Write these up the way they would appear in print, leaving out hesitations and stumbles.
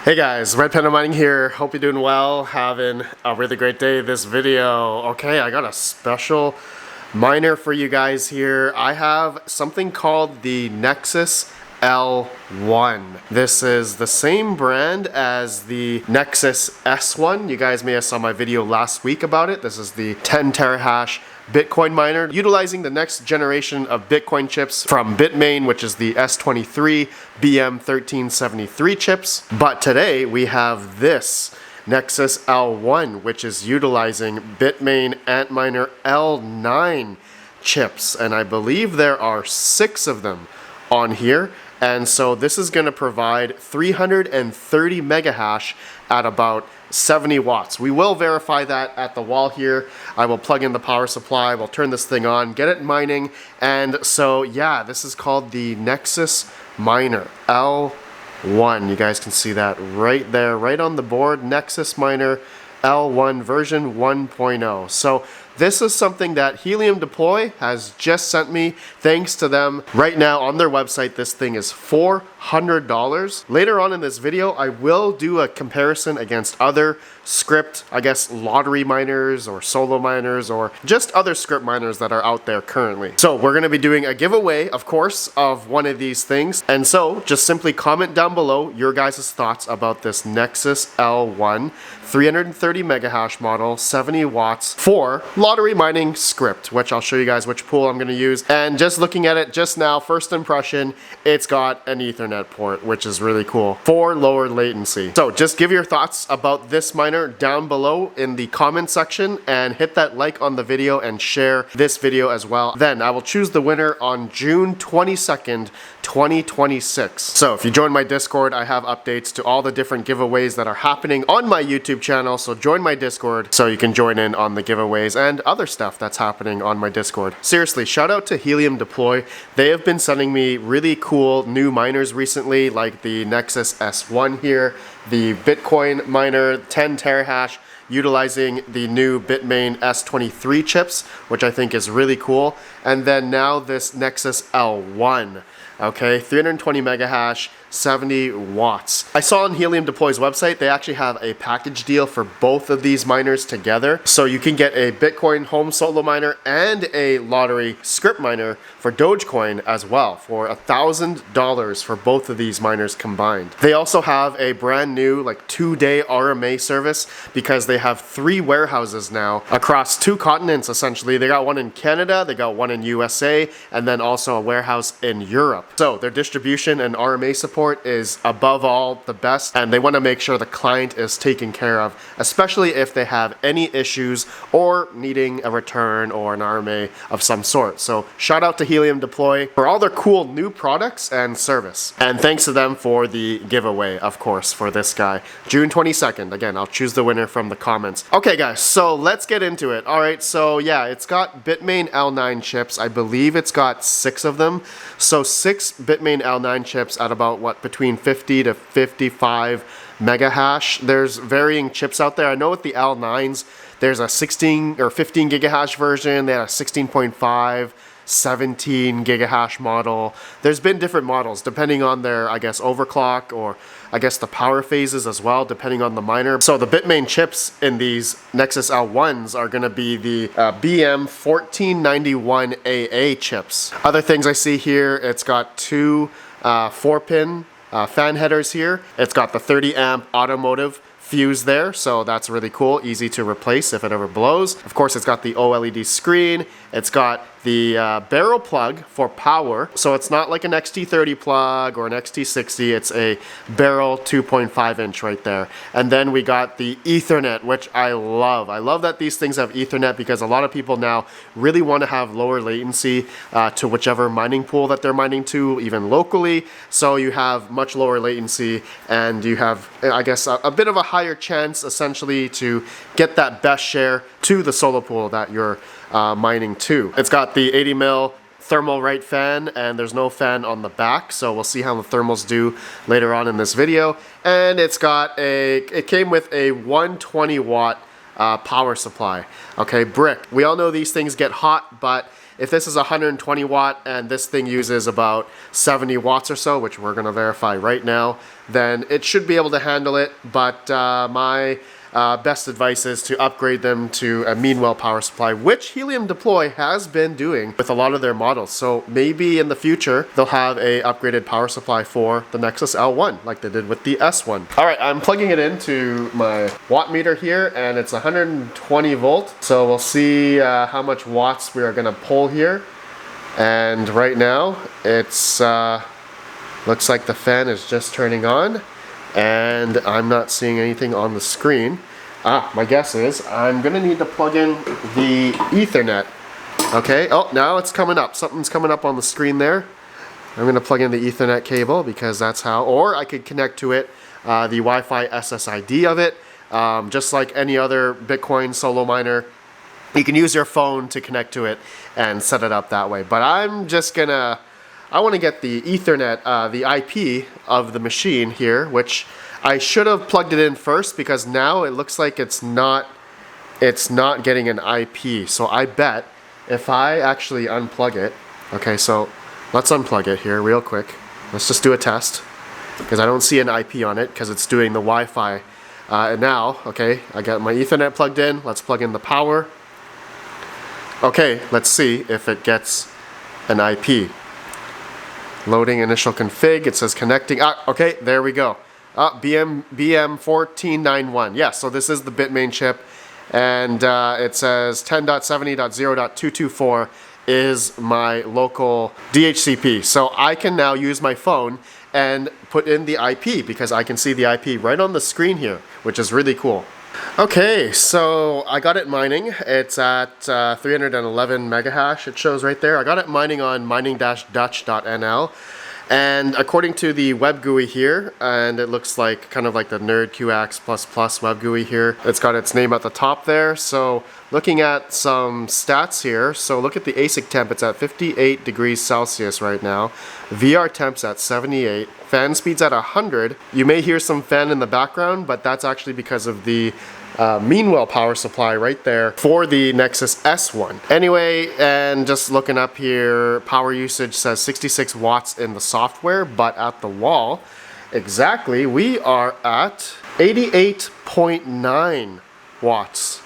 Hey guys, Red Panda Mining here. Hope you're doing well, having a really great day this video. Okay, I got a special miner for you guys here. I have something called the Nexus L1. This is the same brand as the Nexus S1. You guys may have saw my video last week about it. This is the 10 terahash Bitcoin miner utilizing the next generation of Bitcoin chips from Bitmain, which is the S23 BM1373 chips. But today we have this Nexus L1, which is utilizing Bitmain Antminer L9 chips, and I believe there are 6 of them on here. And so this is going to provide 330 megahash at about 70 watts. We will verify that at the wall here. I will plug in the power supply, we'll turn this thing on, get it mining, and so yeah, this is called the Nexus Miner L1. You guys can see that right there, right on the board, Nexus Miner L1 version 1.0. So this is something that Helium Deploy has just sent me. Thanks to them. Right now on their website, this thing is $400. Later on in this video, I will do a comparison against other Scrypt, I guess, lottery miners or solo miners or just other Scrypt miners that are out there currently. So we're going to be doing a giveaway, of course, of one of these things. And so just simply comment down below your guys' thoughts about this Nexus L1 330 megahash model, 70 watts for lottery mining Scrypt, which I'll show you guys which pool I'm going to use. And just looking at it just now, first impression, it's got an Ethernet port, which is really cool for lower latency. So just give your thoughts about this miner down below in the comment section and hit that like on the video and share this video as well. Then I will choose the winner on June 22nd, 2026. So if you join my Discord, I have updates to all the different giveaways that are happening on my YouTube channel. So join my Discord so you can join in on the giveaways and other stuff that's happening on my Discord. Seriously, shout out to Helium Deploy. They have been sending me really cool new miners recently, like the Nexus S1 here, the Bitcoin miner 10 terahash utilizing the new Bitmain S23 chips, which I think is really cool. And then now this Nexus L1. Okay, 320 megahash, 70 watts. I saw on Helium Deploy's website, they actually have a package deal for both of these miners together. So you can get a Bitcoin home solo miner and a lottery Scrypt miner for Dogecoin as well for $1,000 for both of these miners combined. They also have a brand new like 2-day RMA service because they have 3 warehouses now across 2 continents essentially. They got one in Canada, they got one in USA, and then also a warehouse in Europe. So their distribution and RMA support is above all the best, and they want to make sure the client is taken care of, especially if they have any issues or needing a return or an RMA of some sort. So shout out to Helium Deploy for all their cool new products and service. And thanks to them for the giveaway, of course, for this guy. June 22nd. Again, I'll choose the winner from the comments. Okay guys, so let's get into it. Alright, so yeah, it's got Bitmain L9 chips. I believe it's got 6 of them. So 6 Bitmain L9 chips at about what, between 50 to 55 megahash. There's varying chips out there. I know with the L9s, there's a 16 or 15 gigahash version. They had a 16.5, 17 gigahash model. There's been different models depending on their, I guess, overclock or I guess the power phases as well, depending on the miner. So the Bitmain chips in these Nexus L1s are going to be the BM1491AA chips. Other things I see here, it's got 2 4-pin fan headers here. It's got the 30 amp automotive fuse there, so that's really cool, easy to replace if it ever blows. Of course, it's got the OLED screen. It's got the barrel plug for power, so it's not like an XT30 plug or an XT60, it's a barrel 2.5 inch right there. And then we got the Ethernet, which I love. I love that these things have Ethernet because a lot of people now really want to have lower latency to whichever mining pool that they're mining to, even locally. So you have much lower latency and you have, I guess, a bit of a higher chance essentially to get that best share to the solo pool that you're mining to. It's got the 80 mil thermal right fan and there's no fan on the back, so we'll see how the thermals do later on in this video. And it's got it came with a 120 watt power supply. Okay, brick. We all know these things get hot, but if this is 120 watt and this thing uses about 70 watts or so, which we're going to verify right now, then it should be able to handle it. But my best advice is to upgrade them to a mean well power supply, which Helium Deploy has been doing with a lot of their models. So maybe in the future they'll have a upgraded power supply for the Nexus L1 like they did with the S1. All right, I'm plugging it into my watt meter here and it's 120 volt. So we'll see how much watts we are going to pull here. And right now it's looks like the fan is just turning on. And I'm not seeing anything on the screen. My guess is I'm gonna need to plug in the Ethernet. Okay, oh, now it's coming up. Something's coming up on the screen there. I'm gonna plug in the Ethernet cable because that's how, or I could connect to it the Wi-Fi SSID of it. Just like any other Bitcoin solo miner, you can use your phone to connect to it and set it up that way. But I'm just gonna, I want to get the Ethernet, the IP of the machine here, which I should have plugged it in first because now it looks like it's not getting an IP. So I bet if I actually unplug it, okay, so let's unplug it here real quick. Let's just do a test because I don't see an IP on it because it's doing the Wi-Fi. And now, okay, I got my Ethernet plugged in. Let's plug in the power. Okay, let's see if it gets an IP. Loading initial config, it says connecting. Okay, there we go. BM1491. Yeah, so this is the Bitmain chip. And it says 10.70.0.224 is my local DHCP. So I can now use my phone and put in the IP because I can see the IP right on the screen here, which is really cool. Okay, so I got it mining. It's at 311 megahash, it shows right there. I got it mining on mining-dutch.nl. And according to the web GUI here, and it looks like kind of like the NerdQX++ web GUI here, it's got its name at the top there. So looking at some stats here, so look at the ASIC temp, it's at 58 degrees Celsius right now. VR temp's at 78, fan speed's at 100. You may hear some fan in the background, but that's actually because of the Meanwell power supply right there for the Nexus S1. Anyway, and just looking up here, power usage says 66 watts in the software, but at the wall, exactly, we are at 88.9 watts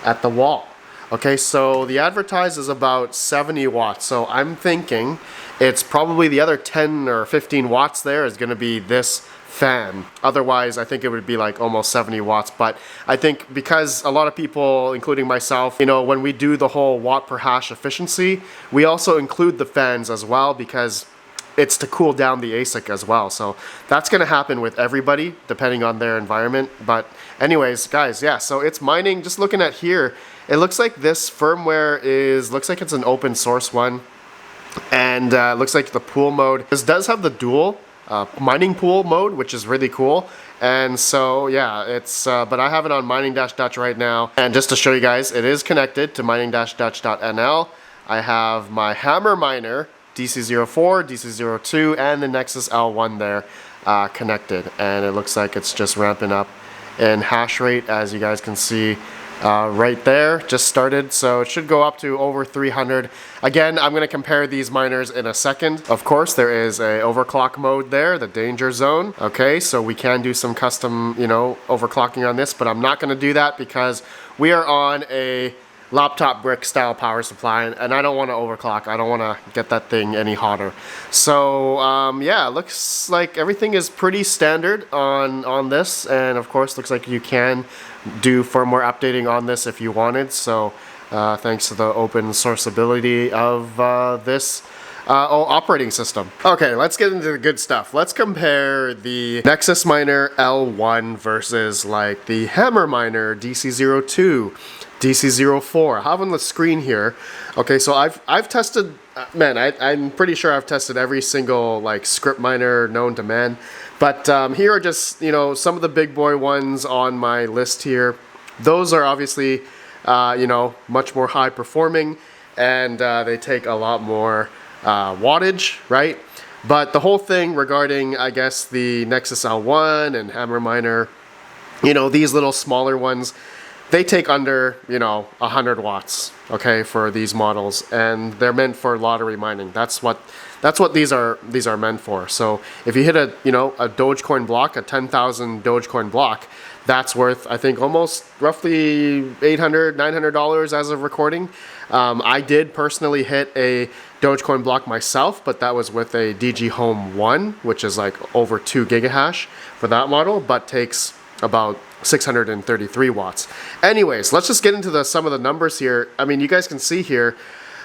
at the wall. Okay, so the advertised is about 70 watts, so I'm thinking it's probably the other 10 or 15 watts there is going to be this fan. Otherwise, I think it would be like almost 70 watts. But I think because a lot of people, including myself, you know, when we do the whole watt per hash efficiency, we also include the fans as well because it's to cool down the ASIC as well. So that's going to happen with everybody depending on their environment. But anyways, guys, yeah, so it's mining. Just looking at here, it looks like this firmware looks like it's an open source one. And looks like the pool mode, this does have the dual mining pool mode, which is really cool. And so yeah, it's but I have it on mining-dutch right now, and just to show you guys, it is connected to mining-dutch.nl. I have my Hammer miner DC04, DC02, and the Nexus L1 there connected, and it looks like it's just ramping up in hash rate, as you guys can see. Right there, just started, so it should go up to over 300. Again, I'm going to compare these miners in a second. Of course, there is a overclock mode there, the danger zone. Okay, so we can do some custom, you know, overclocking on this, but I'm not going to do that because we are on a laptop brick style power supply, and I don't want to overclock. I don't want to get that thing any hotter. So yeah, looks like everything is pretty standard on this, and of course looks like you can do firmware updating on this if you wanted. So thanks to the open source ability of this operating system. Okay, let's get into the good stuff. Let's compare the Nexus Miner L1 versus like the Hammer Miner DC02, DC04. I have on the screen here. Okay, so I've tested, man, I'm pretty sure I've tested every single like Scrypt miner known to man. But here are just, you know, some of the big boy ones on my list here. Those are obviously, you know, much more high performing, and they take a lot more wattage, right? But the whole thing regarding, I guess, the Nexus L1 and Hammer Miner, you know, these little smaller ones, they take under, you know, 100 watts, okay, for these models, and they're meant for lottery mining. That's what these are meant for. So if you hit a, you know, a Dogecoin block, a 10,000 Dogecoin block, that's worth, I think, almost roughly $800, $900 as of recording. I did personally hit a Dogecoin block myself, but that was with a DG Home 1, which is like over 2 gigahash for that model, but takes about 633 watts. Anyways, let's just get into some of the numbers here. I mean, you guys can see here,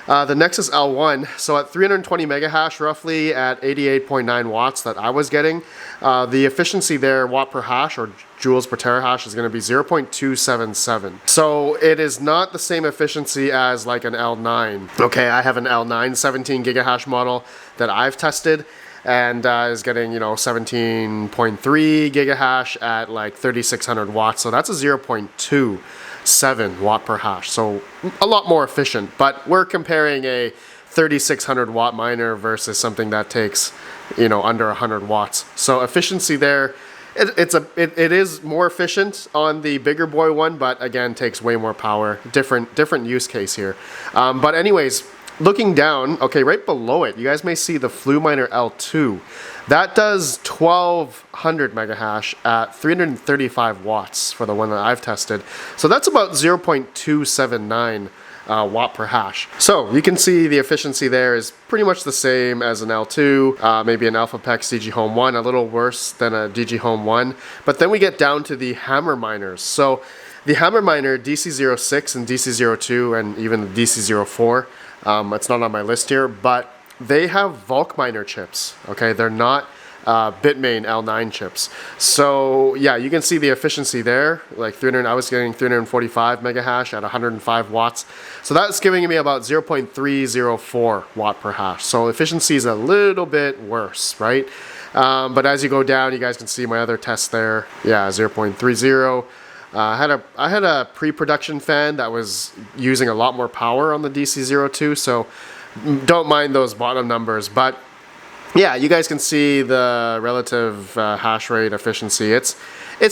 the Nexus L1, so at 320 megahash roughly at 88.9 watts that I was getting, the efficiency there, watt per hash or joules per terahash, is going to be 0.277. So it is not the same efficiency as like an L9. Okay, I have an L9 17 gigahash model that I've tested, and is getting, you know, 17.3 gigahash at like 3600 watts. So that's a 0.27 watt per hash. So a lot more efficient, but we're comparing a 3600 watt miner versus something that takes, you know, under 100 watts. So efficiency there, it is more efficient on the bigger boy one, but again, takes way more power. Different use case here. But anyways, looking down, okay, right below it, you guys may see the Flueminer L2. That does 1200 megahash at 335 watts for the one that I've tested. So that's about 0.279 watt per hash. So you can see the efficiency there is pretty much the same as an L2, maybe an AlphaPex DG Home 1, a little worse than a DG Home 1. But then we get down to the hammer miners. So the hammer miner DC06 and DC02 and even the DC04, it's not on my list here, but they have Vulk miner chips, okay? They're not Bitmain L9 chips. So yeah, you can see the efficiency there, like I was getting 345 megahash at 105 watts. So that's giving me about 0.304 watt per hash. So efficiency is a little bit worse, right? But as you go down, you guys can see my other test there. Yeah, 0.30. I had a pre-production fan that was using a lot more power on the DC02, so don't mind those bottom numbers. But yeah, you guys can see the relative hash rate efficiency. It's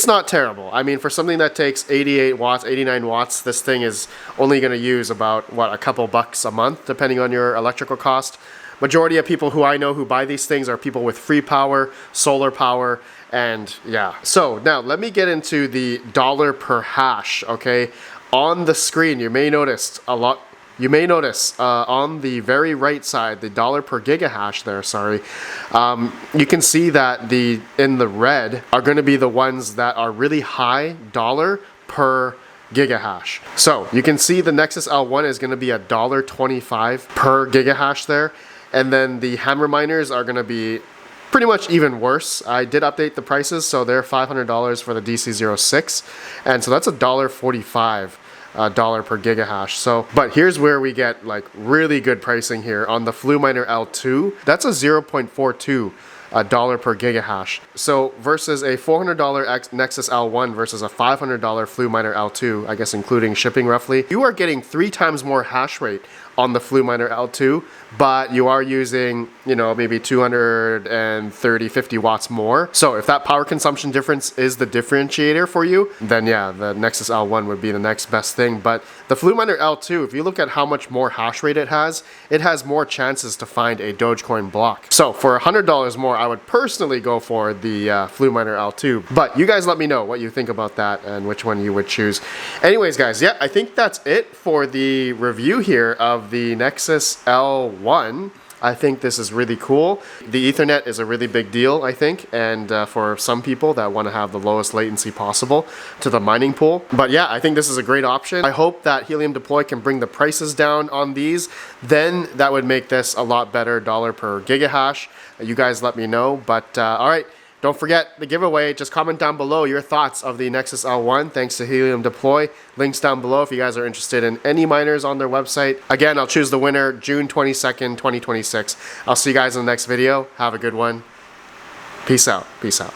not terrible. I mean, for something that takes 88 watts, 89 watts, this thing is only going to use about, what, a couple bucks a month, depending on your electrical cost. Majority of people who I know who buy these things are people with free power, solar power, and yeah. So now let me get into the dollar per hash, okay? On the screen, you may notice on the very right side, the dollar per gigahash there, sorry, you can see that in the red are going to be the ones that are really high dollar per gigahash. So you can see the Nexus L1 is going to be $1.25 per gigahash there. And then the hammer miners are going to be pretty much even worse. I did update the prices, so they're $500 for the DC06, and so that's $1.45 per gigahash. So, but here's where we get like really good pricing here on the Flueminer L2. That's a 0.42 dollar per gigahash. So versus a $400 Nexus L1 versus a $500 Flueminer L2, I guess including shipping roughly, you are getting 3 times more hash rate on the Flueminer L2, but you are using, you know, maybe 230, 50 watts more. So if that power consumption difference is the differentiator for you, then yeah, the Nexus L1 would be the next best thing. But the Flueminer L2, if you look at how much more hash rate it has more chances to find a Dogecoin block. So for $100 more, I would personally go for the Flueminer L2. But you guys let me know what you think about that and which one you would choose. Anyways, guys, yeah, I think that's it for the review here of the Nexus L1. I think this is really cool. The Ethernet is a really big deal, I think, and for some people that want to have the lowest latency possible to the mining pool. But yeah, I think this is a great option. I hope that Helium Deploy can bring the prices down on these. Then that would make this a lot better dollar per gigahash. You guys let me know. But all right. Don't forget the giveaway. Just comment down below your thoughts of the Nexus L1 thanks to Helium Deploy. Links down below if you guys are interested in any miners on their website. Again, I'll choose the winner June 22nd, 2026. I'll see you guys in the next video. Have a good one. Peace out. Peace out.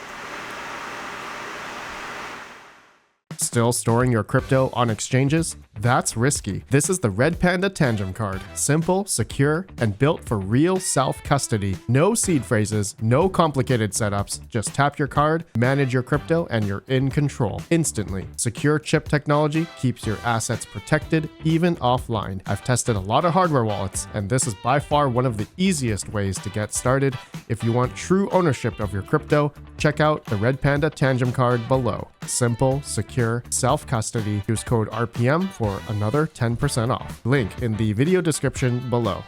Still storing your crypto on exchanges? That's risky. This is the Red Panda Tangem card. Simple, secure, and built for real self-custody. No seed phrases, no complicated setups. Just tap your card, manage your crypto, and you're in control instantly. Secure chip technology keeps your assets protected, even offline. I've tested a lot of hardware wallets, and this is by far one of the easiest ways to get started. If you want true ownership of your crypto, check out the Red Panda Tangem card below. Simple, secure, self-custody. Use code RPM for another 10% off. Link in the video description below.